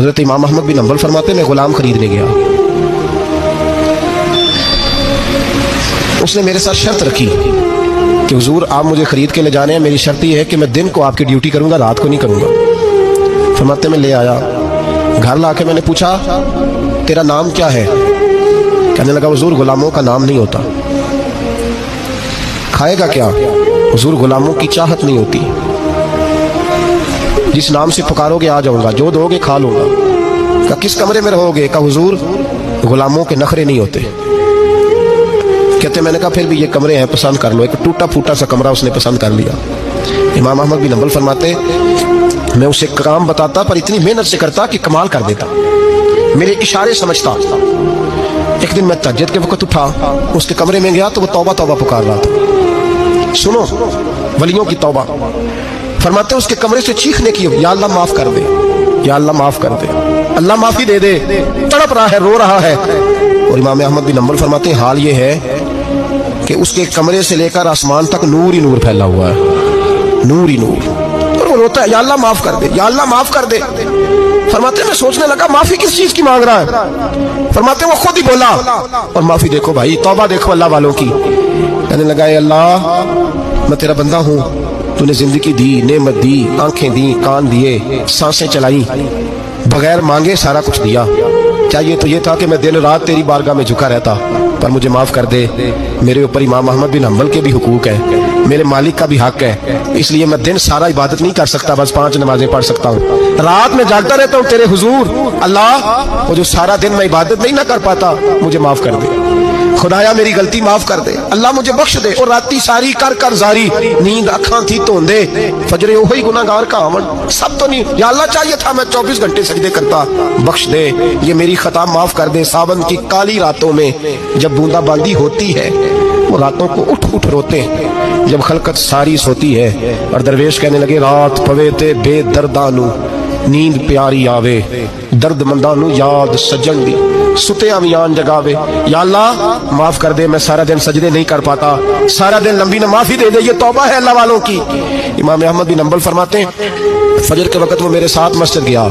हज़रत इमाम अहमद बिन हंबल फरमाते मैं गुलाम खरीदने गया, उसने मेरे साथ शर्त रखी कि हुजूर आप मुझे खरीद के ले जाने हैं, मेरी शर्त ये है कि मैं दिन को आपकी ड्यूटी करूंगा, रात को नहीं करूंगा। फरमाते मैं ले आया, घर ला के मैंने पूछा तेरा नाम क्या है? कहने लगा हुजूर गुलामों का नाम नहीं होता। खाएगा क्या? हुजूर गुलामों की चाहत नहीं होती, जिस नाम से पुकारोगे आ जाऊंगा, जो दोगे खा लूंगा। कहा किस कमरे में रहोगे? कहा हुजूर गुलामों के नखरे नहीं होते। कहते मैंने कहा फिर भी ये कमरे हैं, पसंद कर लो। एक टूटा फूटा सा कमरा उसने पसंद कर लिया। इमाम अहमद बिन हंबल फरमाते मैं उसे काम बताता पर इतनी मेहनत से करता कि कमाल कर देता, मेरे इशारे समझता। एक दिन मैं तहज्जुद के वक्त उठा, उसके कमरे में गया तो वो तौबा तौबा पुकार रहा था। सुनो वलियों की तौबा। फरमाते उसके कमरे से चीखने की, या अल्लाह माफ कर दे, या अल्लाह माफ कर दे, अल्लाह माफी दे दे। तड़प रहा है, रो रहा है। और इमाम अहमद बिन हंबल फरमाते हाल ये है कि उसके कमरे से लेकर आसमान तक नूर ही नूर फैला हुआ है, नूर ही नूर। और वो रोता है या अल्लाह माफ कर दे, या अल्लाह माफ कर दे। फरमाते मैं सोचने लगा माफी किस चीज की मांग रहा है। फरमाते वो खुद ही बोला और माफी देखो भाई, तौबा देखो अल्लाह वालों की। कहने लगा अल्लाह मैं तेरा बंदा हूँ, तूने जिंदगी दी, नेमत दी, आंखें दी, कान दिए, सांसें चलाई, बगैर मांगे सारा कुछ दिया। चाहिए तो ये था कि मैं दिन रात तेरी बारगाह में झुका रहता, पर मुझे माफ कर दे। मेरे ऊपर इमाम अहमद बिन हंबल के भी हुकूक है, मेरे मालिक का भी हक है, इसलिए मैं दिन सारा इबादत नहीं कर सकता, बस 5 नमाजें पढ़ सकता हूँ। रात में जागता रहता हूँ तेरे हुजूर। अल्लाह वो जो सारा दिन मैं इबादत नहीं ना कर पाता, मुझे माफ कर दे। खुदाया मेरी गलती माफ कर दे, अल्लाह मुझे बख्श दे। और राती सारी कर कर जारी, नींद अखां थी धोंदे, फजरे ओही गुनाहगार का आवन, सब तो नहीं। या अल्लाह चाहिए था मैं 24 घंटे सजदे करता, बख्श दे, ये मेरी खता माफ कर दे। सावन की काली रातों में जब बूंदाबांदी होती है, वो रातों को उठ उठ रोते हैं, जब खलकत सारी सोती है। और दरवेश कहने लगे रात पवे ते बेदर्दानू नींद प्यारी आवे, दर्द मंदानू याद सजन दी, सुते अमियान जगावे। या अल्लाह माफ कर दे, मैं सारा दिन सजदे नहीं कर पाता, सारा दिन लंबी न माफी दे दे, ये तौबा है अल्लाह वालों की। इमाम अहमद बिन हंबल फरमाते हैं फजर के वक्त वो मेरे साथ मस्जिद गया,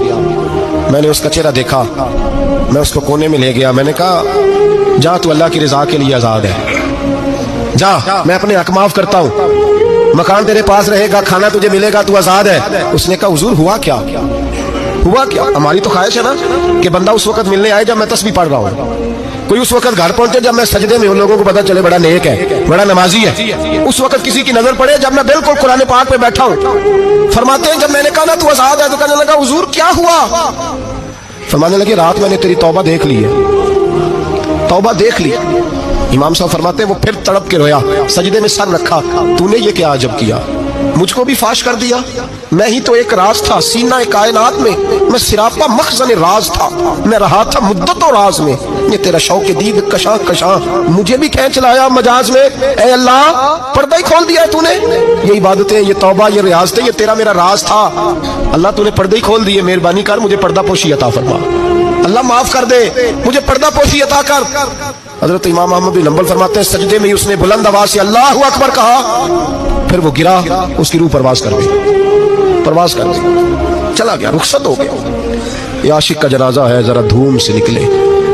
मैंने उसका चेहरा देखा, मैं उसको कोने में ले गया, मैंने कहा जा तू अल्लाह की रजा के लिए आजाद है, जा मैं अपने हक माफ करता हूँ, मकान तेरे पास रहेगा, खाना तुझे मिलेगा, तू आजाद है। उसने कहा हुजूर हुआ क्या, हुआ क्या? हमारी तो ख्वाहिश है ना कि बंदा उस वक्त मिलने आए जब मैं तस्बीह पढ़ रहा हूँ, कोई उस वक्त घर पहुंचे जब मैं सजदे में, उन लोगों को पता चले बड़ा नेक है, बड़ा नमाजी है। उस वक्त किसी की नजर पड़े जब मैं बिल्कुल कुरान पाक पे बैठा हूँ। फरमाते हैं जब मैंने कहा ना तू आजाद है, तो कहने लगा हुजूर क्या हुआ? फरमाने लगे रात मैंने तेरी तौबा देख ली है, तौबा देख ली। इमाम साहब फरमाते वो फिर तड़प के रोया, सजदे में सर रखा, तूने ये क्या अजब किया, मुझको भी फाश कर दिया, मैं ही तो एक राज था सीना कायनात में, मैं सिरापा मखज़न राज था, मैं रहा था मुद्दतों राज में, ये तेरा शौक दीद कशा कशा मुझे भी खींच लाया मजाज में। ए अल्लाह पर्दा ही खोल दिया है तूने, ये इबादतें, ये तौबा, ये रियाज़तें, ये तेरा मेरा राज था, अल्लाह तूने पर्दे ही खोल दिए, मेहरबानी कर मुझे पर्दा पोशी अता फरमा, अल्लाह माफ कर दे, मुझे पर्दा पोशी अता कर। हजरत इमाम अहमद बिन हंबल फरमाते हैं सजदे में उसने बुलंद आवाज से अल्लाहु अकबर कहा, फिर वो गिरा, उसकी रूह परवाज कर गई, परवाज कर गई, चला गया, रुखसत हो गया। ये आशिक का जनाजा है, जरा धूम से निकले,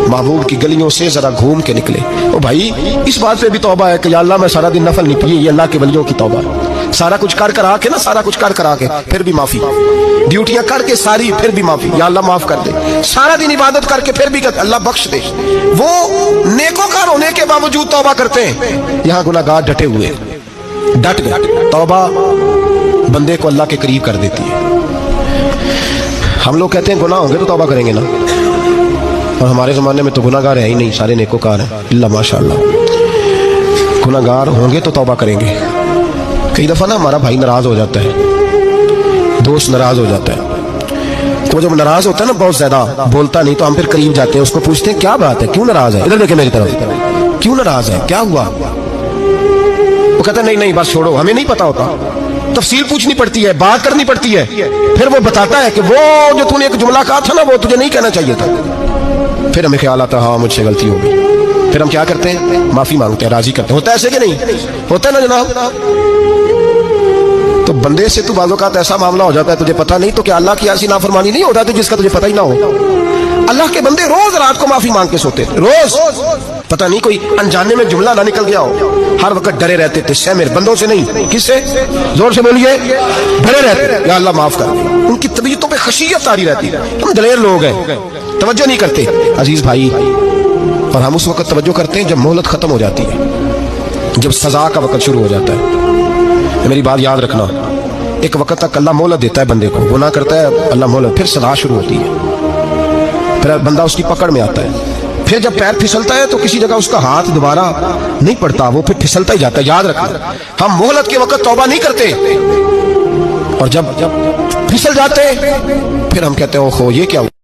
महबूब की गलियों से जरा घूम के निकले। ओ भाई इस बात पे भी तौबा है कि या अल्लाह मैं सारा दिन नफल नहीं पिए, ये अल्लाह के वलियों की तौबा है। सारा कुछ कर कर आके ना, सारा कुछ कर कर आके फिर भी माफी, ड्यूटियां करके सारी फिर भी माफी, या अल्लाह माफ कर दे। सारा दिन इबादत करके फिर भी अल्लाह बख्श दे। वो नेकोकार होने के बावजूद तौबा करते हैं, यहाँ गुनाहगार डटे हुए, डट गए। तौबा बंदे को अल्लाह के करीब कर देती है। हम लोग कहते हैं गुनाह होंगे तो तौबा करेंगे ना, और हमारे ज़माने में तो गुनाहगार है ही नहीं, सारे नेकोकार हैं, अल्लाह माशाअल्लाह। गुनाहगार होंगे तो तौबा करेंगे। कई दफ़ा ना हमारा भाई नाराज़ हो जाता है, दोस्त नाराज़ हो जाता है, तो जब नाराज़ होता है ना बहुत ज़्यादा, बोलता नहीं, तो हम फिर करीब जाते हैं, उसको पूछते हैं क्या बात है, क्यों नाराज़ है, इधर देखे मेरी तरफ, क्यों नाराज़ है, क्या हुआ? वो कहता नहीं नहीं बस छोड़ो, हमें नहीं पता होता, तफसील पूछनी पड़ती है, बात करनी पड़ती है, फिर वो बताता है कि वो जो तूने एक जुमला कहा था ना वो तुझे नहीं कहना चाहिए था। फिर हमें ख्याल आता हाँ मुझसे गलती हो गई, फिर हम क्या करते हैं, माफी मांगते हैं, राजी करते हैं। होता है ऐसे कि नहीं होता है ना जनाब? तो بندے سے تو بعض اوقات ایسا معاملہ ہو جاتا ہے تجھے پتہ نہیں تو کیا اللہ کی ایسی نافرمانی نہیں ہوتا جس کا تجھے پتہ ہی نہ ہو؟ اللہ کے بندے روز رات کو معافی مانگ کے سوتے تھے، روز، پتہ نہیں کوئی انجانے میں جملہ نہ نکل گیا ہو، ہر وقت ڈرے رہتے تھے سہمر، بندوں سے نہیں، کس سے؟ زور سے بولیے، ڈرے رہتے، یا اللہ معاف کر۔ ان کی طبیعتوں پہ خشیت تاری رہتی، ہم دلیر لوگ ہیں، توجہ نہیں کرتے عزیز بھائی، اور ہم اس وقت توجہ کرتے ہیں جب مہلت ختم ہو جاتی ہے، جب سزا کا وقت شروع ہو جاتا ہے۔ میری بات یاد رکھنا، ایک وقت تک اللہ مہلت دیتا ہے بندے کو، گناہ کرتا ہے اللہ مہلت، پھر سزا شروع ہوتی ہے، پھر بندہ اس کی پکڑ میں آتا ہے، پھر جب پیر پھسلتا ہے تو کسی جگہ اس کا ہاتھ دوبارہ نہیں پڑتا، وہ پھر پھسلتا ہی جاتا ہے۔ یاد رکھنا، ہم مہلت کے وقت توبہ نہیں کرتے، اور جب پھسل جاتے پھر ہم کہتے ہیں اوہو یہ کیا ہوا۔